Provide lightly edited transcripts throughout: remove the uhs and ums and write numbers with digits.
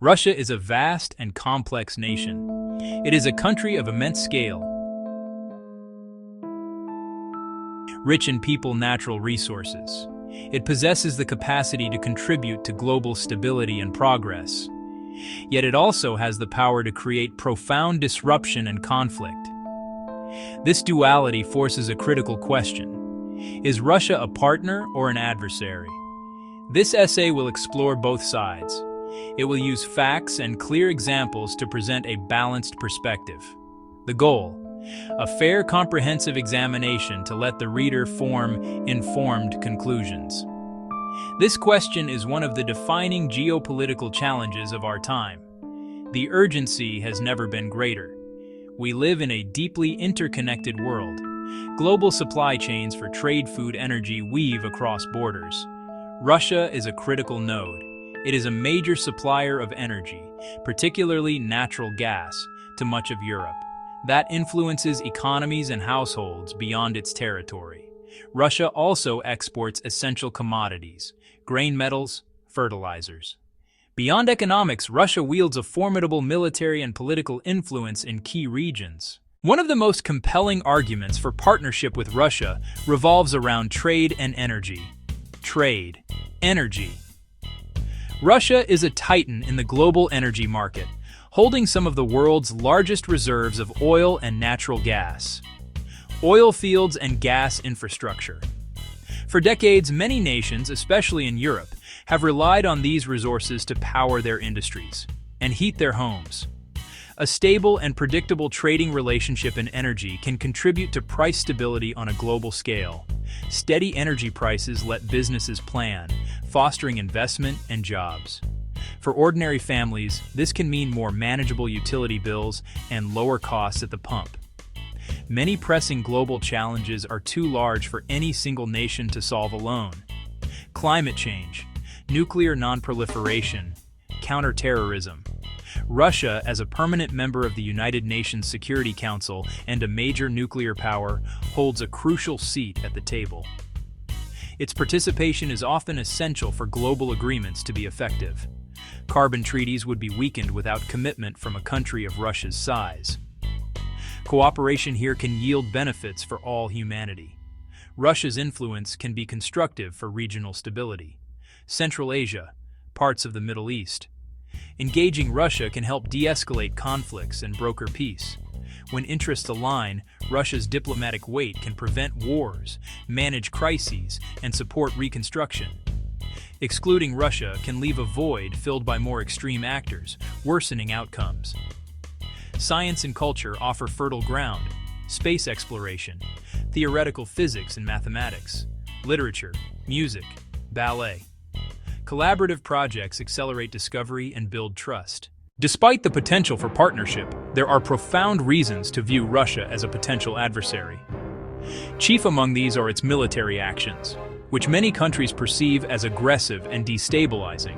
Russia is a vast and complex nation. It is a country of immense scale, rich in natural resources. It possesses the capacity to contribute to global stability and progress. Yet it also has the power to create profound disruption and conflict. This duality forces a critical question. Is Russia a partner or an adversary? This essay will explore both sides. It will use facts and clear examples to present a balanced perspective. The goal: a fair, comprehensive examination to let the reader form informed conclusions. This question is one of the defining geopolitical challenges of our time. The urgency has never been greater. We live in a deeply interconnected world. Global supply chains for trade, food, energy weave across borders. Russia is a critical node. It is a major supplier of energy, particularly natural gas, to much of Europe. That influences economies and households beyond its territory. Russia also exports essential commodities, grain metals, fertilizers. Beyond economics, Russia wields a formidable military and political influence in key regions. One of the most compelling arguments for partnership with Russia revolves around trade and energy. Trade, energy. Russia is a titan in the global energy market, holding some of the world's largest reserves of oil and natural gas. Oil fields and gas infrastructure. For decades, many nations, especially in Europe, have relied on these resources to power their industries and heat their homes. A stable and predictable trading relationship in energy can contribute to price stability on a global scale. Steady energy prices let businesses plan, fostering investment and jobs. For ordinary families, this can mean more manageable utility bills and lower costs at the pump. Many pressing global challenges are too large for any single nation to solve alone. Climate change, nuclear non-proliferation, counterterrorism. Russia, as a permanent member of the United Nations Security Council and a major nuclear power, holds a crucial seat at the table. Its participation is often essential for global agreements to be effective. Carbon treaties would be weakened without commitment from a country of Russia's size. Cooperation here can yield benefits for all humanity. Russia's influence can be constructive for regional stability. Central Asia, parts of the Middle East. Engaging Russia can help de-escalate conflicts and broker peace. When interests align, Russia's diplomatic weight can prevent wars, manage crises, and support reconstruction. Excluding Russia can leave a void filled by more extreme actors, worsening outcomes. Science and culture offer fertile ground: space exploration, theoretical physics and mathematics, literature, music, ballet. Collaborative projects accelerate discovery and build trust. Despite the potential for partnership, there are profound reasons to view Russia as a potential adversary. Chief among these are its military actions, which many countries perceive as aggressive and destabilizing.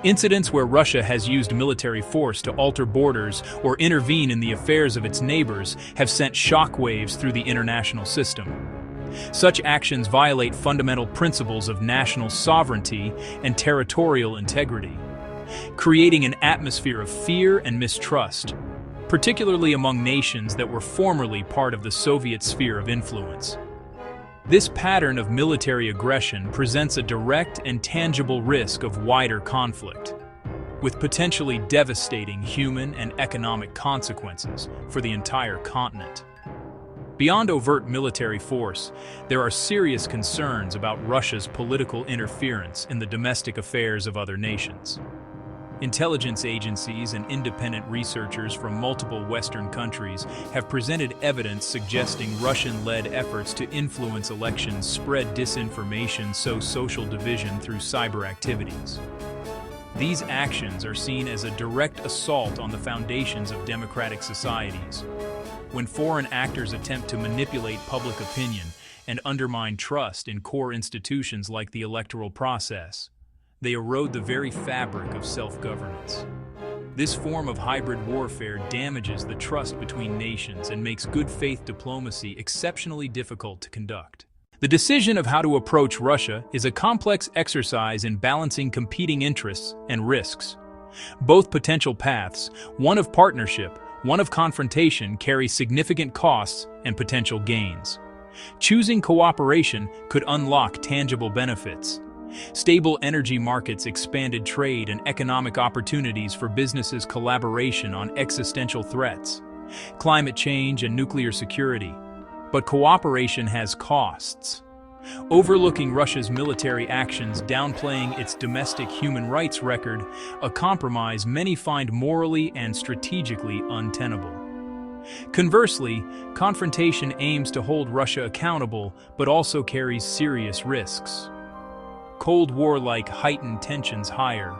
Incidents where Russia has used military force to alter borders or intervene in the affairs of its neighbors have sent shockwaves through the international system. Such actions violate fundamental principles of national sovereignty and territorial integrity, creating an atmosphere of fear and mistrust, particularly among nations that were formerly part of the Soviet sphere of influence. This pattern of military aggression presents a direct and tangible risk of wider conflict, with potentially devastating human and economic consequences for the entire continent. Beyond overt military force, there are serious concerns about Russia's political interference in the domestic affairs of other nations. Intelligence agencies and independent researchers from multiple Western countries have presented evidence suggesting Russian-led efforts to influence elections spread disinformation, sow social division through cyber activities. These actions are seen as a direct assault on the foundations of democratic societies. When foreign actors attempt to manipulate public opinion and undermine trust in core institutions like the electoral process, they erode the very fabric of self-governance. This form of hybrid warfare damages the trust between nations and makes good faith diplomacy exceptionally difficult to conduct. The decision of how to approach Russia is a complex exercise in balancing competing interests and risks. Both potential paths, one of partnership, one of confrontation, carry significant costs and potential gains. Choosing cooperation could unlock tangible benefits. Stable energy markets, expanded trade, and economic opportunities for businesses, collaboration on existential threats, climate change and nuclear security. But cooperation has costs. Overlooking Russia's military actions, downplaying its domestic human rights record, a compromise many find morally and strategically untenable. Conversely, confrontation aims to hold Russia accountable, but also carries serious risks. Cold War-like heightened tensions higher,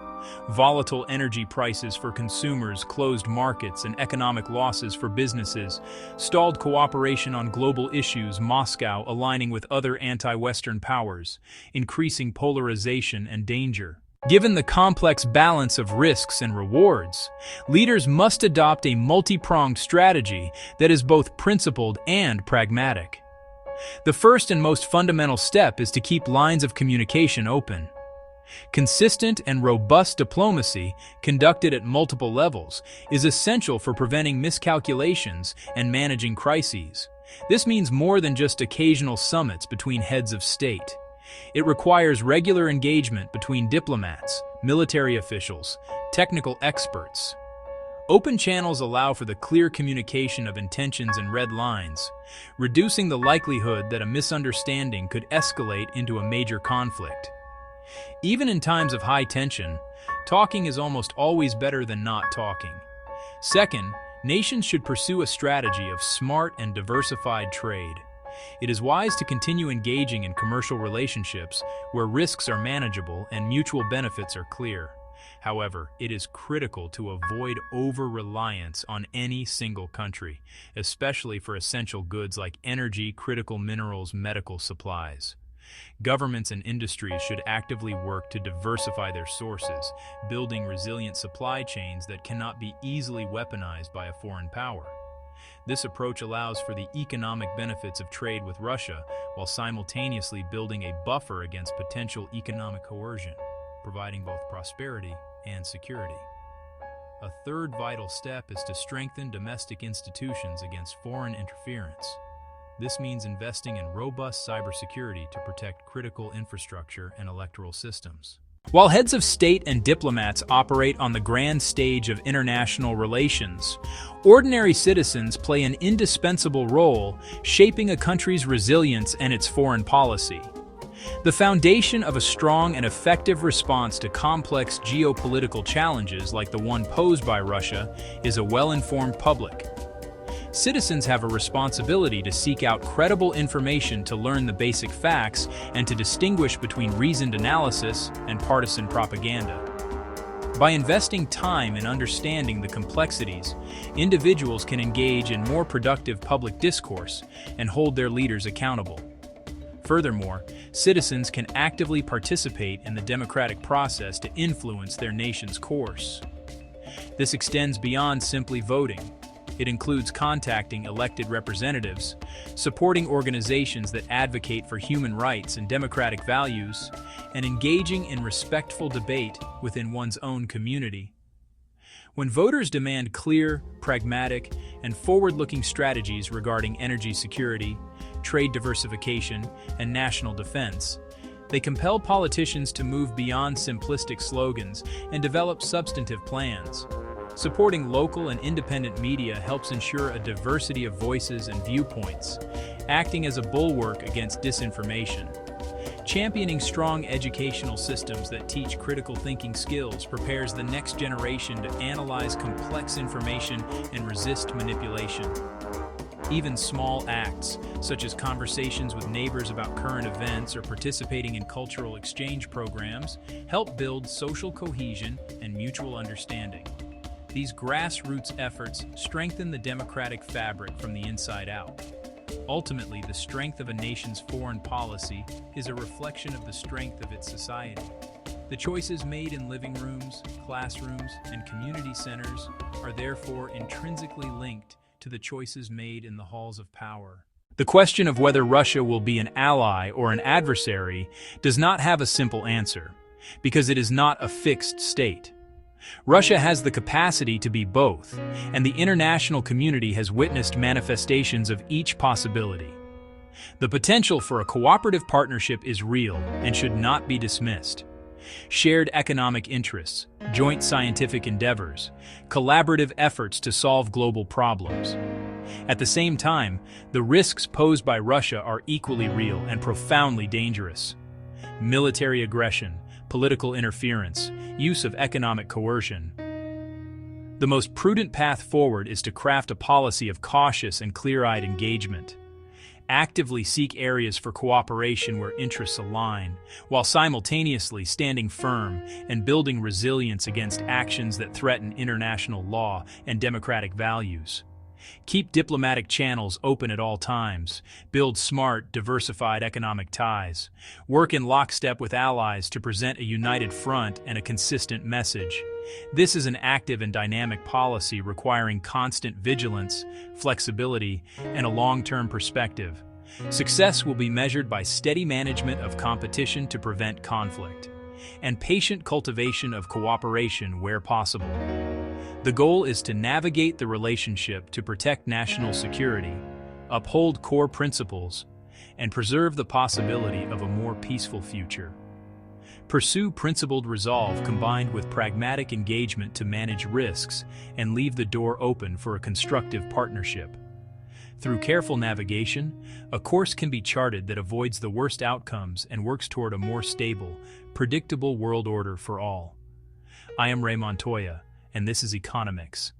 volatile energy prices for consumers, closed markets, and economic losses for businesses, stalled cooperation on global issues, Moscow aligning with other anti-Western powers, increasing polarization and danger. Given the complex balance of risks and rewards, leaders must adopt a multi-pronged strategy that is both principled and pragmatic. The first and most fundamental step is to keep lines of communication open. Consistent and robust diplomacy, conducted at multiple levels, is essential for preventing miscalculations and managing crises. This means more than just occasional summits between heads of state. It requires regular engagement between diplomats, military officials, technical experts. Open channels allow for the clear communication of intentions and red lines, reducing the likelihood that a misunderstanding could escalate into a major conflict. Even in times of high tension, talking is almost always better than not talking. Second, nations should pursue a strategy of smart and diversified trade. It is wise to continue engaging in commercial relationships where risks are manageable and mutual benefits are clear. However, it is critical to avoid over-reliance on any single country, especially for essential goods like energy, critical minerals, medical supplies. Governments and industries should actively work to diversify their sources, building resilient supply chains that cannot be easily weaponized by a foreign power. This approach allows for the economic benefits of trade with Russia while simultaneously building a buffer against potential economic coercion, providing both prosperity and security. A third vital step is to strengthen domestic institutions against foreign interference. This means investing in robust cybersecurity to protect critical infrastructure and electoral systems. While heads of state and diplomats operate on the grand stage of international relations, ordinary citizens play an indispensable role shaping a country's resilience and its foreign policy. The foundation of a strong and effective response to complex geopolitical challenges like the one posed by Russia is a well-informed public. Citizens have a responsibility to seek out credible information, to learn the basic facts, and to distinguish between reasoned analysis and partisan propaganda. By investing time in understanding the complexities, individuals can engage in more productive public discourse and hold their leaders accountable. Furthermore, citizens can actively participate in the democratic process to influence their nation's course. This extends beyond simply voting. It includes contacting elected representatives, supporting organizations that advocate for human rights and democratic values, and engaging in respectful debate within one's own community. When voters demand clear, pragmatic, and forward-looking strategies regarding energy security, trade diversification, and national defense, they compel politicians to move beyond simplistic slogans and develop substantive plans. Supporting local and independent media helps ensure a diversity of voices and viewpoints, acting as a bulwark against disinformation. Championing strong educational systems that teach critical thinking skills prepares the next generation to analyze complex information and resist manipulation. Even small acts, such as conversations with neighbors about current events or participating in cultural exchange programs, help build social cohesion and mutual understanding. These grassroots efforts strengthen the democratic fabric from the inside out. Ultimately, the strength of a nation's foreign policy is a reflection of the strength of its society. The choices made in living rooms, classrooms, and community centers are therefore intrinsically linked to the choices made in the halls of power. The question of whether Russia will be an ally or an adversary does not have a simple answer, because it is not a fixed state. Russia has the capacity to be both, and the international community has witnessed manifestations of each possibility. The potential for a cooperative partnership is real and should not be dismissed. Shared economic interests, joint scientific endeavors, collaborative efforts to solve global problems. At the same time, the risks posed by Russia are equally real and profoundly dangerous. Military aggression, political interference, use of economic coercion. The most prudent path forward is to craft a policy of cautious and clear-eyed engagement. Actively seek areas for cooperation where interests align, while simultaneously standing firm and building resilience against actions that threaten international law and democratic values. Keep diplomatic channels open at all times, build smart, diversified economic ties, work in lockstep with allies to present a united front and a consistent message. This is an active and dynamic policy requiring constant vigilance, flexibility, and a long-term perspective. Success will be measured by steady management of competition to prevent conflict, and patient cultivation of cooperation where possible. The goal is to navigate the relationship to protect national security, uphold core principles, and preserve the possibility of a more peaceful future. Pursue principled resolve combined with pragmatic engagement to manage risks and leave the door open for a constructive partnership. Through careful navigation, a course can be charted that avoids the worst outcomes and works toward a more stable, predictable world order for all. I am Ray Montoya, and this is Economics.